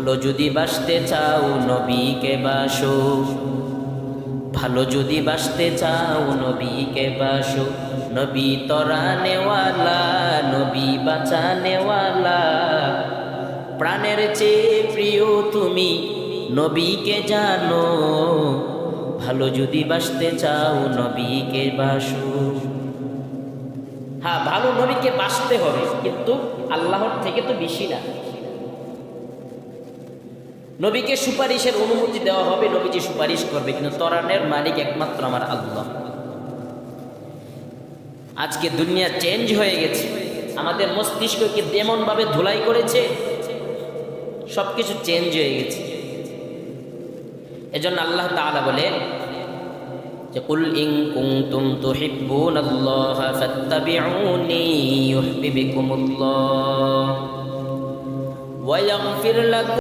ভালো যদি বাসতে চাও নবীকে বাসো, ভালো যদি বাসতে চাও নবীকে বাসো। নবী তরানেওয়ালা, নবী বাঁচানেওয়ালা, প্রাণের চেয়ে প্রিয় তুমি নবীকে জানো। ভালো যদি বাসতে চাও নবীকে বাসো। হ্যাঁ, ভালো নবীকে বাসতে হবে, কিন্তু আল্লাহর থেকে তো বেশি না। নবীকে সুপারিশের অনুমতি দেওয়া হবে, নবীজি সুপারিশ করবে, কিন্তু তরানের মালিক একমাত্র আমার আল্লাহ। আজকে দুনিয়া চেঞ্জ হয়ে গেছে, আমাদের মস্তিষ্ককে যেমন ভাবে ধুলাই করেছে, সবকিছু চেঞ্জ হয়ে গেছে। এজন্য আল্লাহ তাআলা বলে যে কুল ইন কুনতুম তুহিব্বুনাল্লাহা ফাত্তাবিউনি ইউহিব্বুকুমুল্লাহ ওয়া ইয়াগফির লাকুম।